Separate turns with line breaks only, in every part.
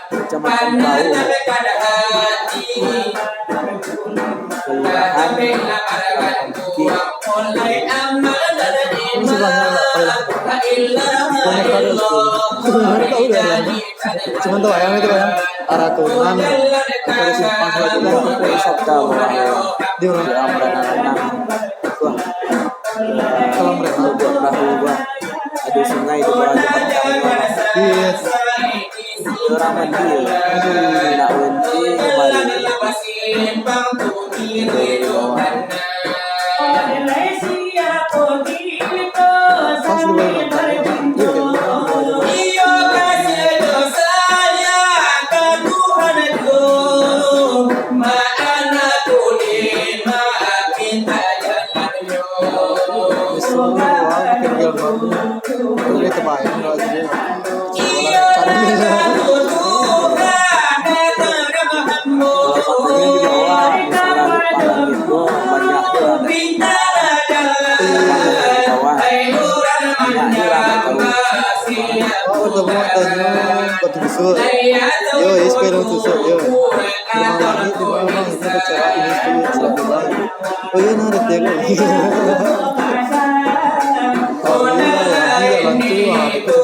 Kecamatan Bau, Kelurahan banyak kali sebenarnya tahu udah ya, cuman tuh ayam itu kan arah turunan kalau simpang itu kan
sabda
di mana
berenang wah
kalau mereka
buat perahu gua ada sungai di bawah jembatan
iya
orang mandi nak wenci kemarin
pas lu ini terbaik kalau batu busuk yo sepeda busuk yo rumah lagi di bawah ini ada cara ini sepeda bilang oh iya ada tega oh iya tidak bantu itu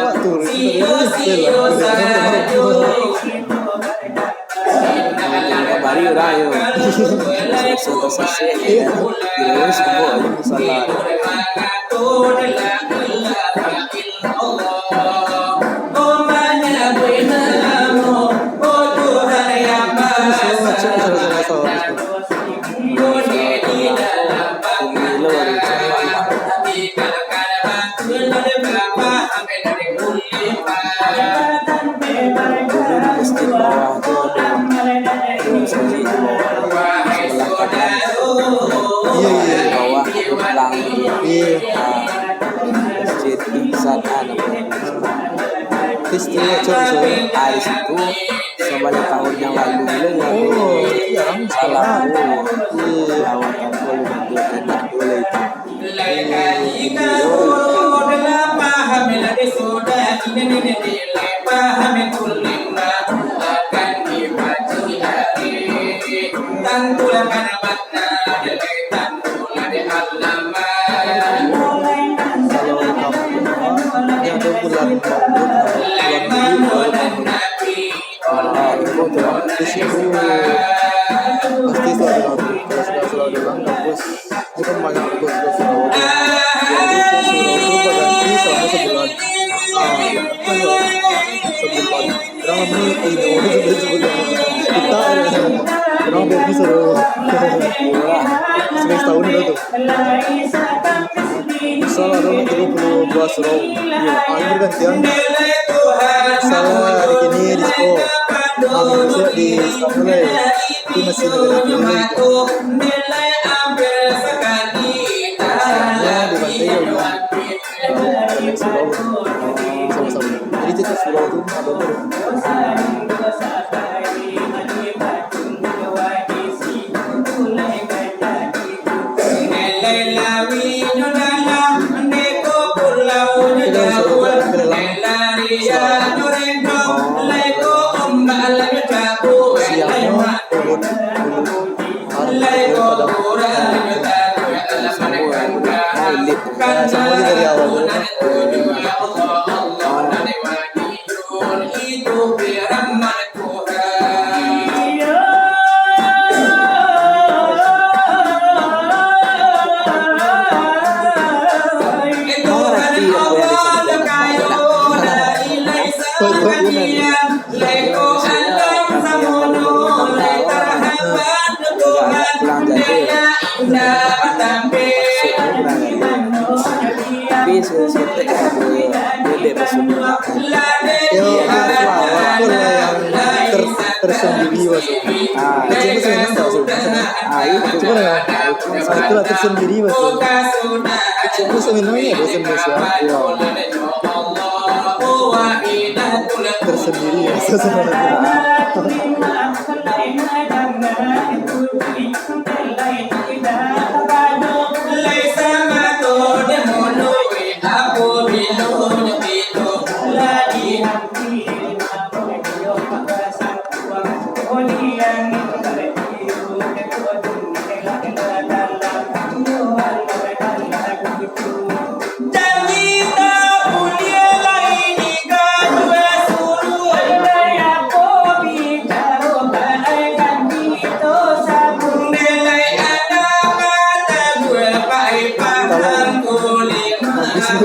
waktu itu
bari rayo selesai ya terus semua salah Aris itu sebanyak tahun yang lalu salah lawatan boleh enak boleh
pasti itu ada kalau ada kampus itu kan banyak kampus itu berganti selama sebulan sebulan berapa menit ini sebulan kita berapa baby suruh semester tahun itu tuh salah dong 32 suruh akhir gantian salah di sini di sekolah bisa di mulai itu masih ada mulai sama-sama jadi itu suruh itu semuanya dari awal tersendiri itulah tersendiri cuma sebenarnya bahasa Indonesia tersendiri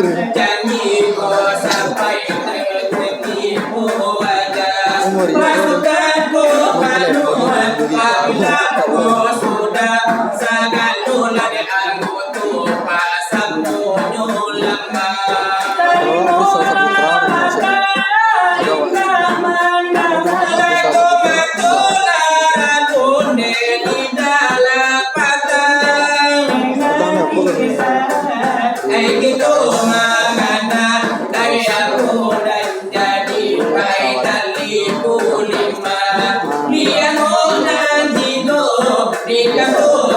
janji ko sampai tertipu wajah
Umur itu
pasukanku hancur apabila ku sudah sangat lunak aku tuh pasangku nyulamah
kalau aku salah satu perahu
Dia mau nanti do, dia tuh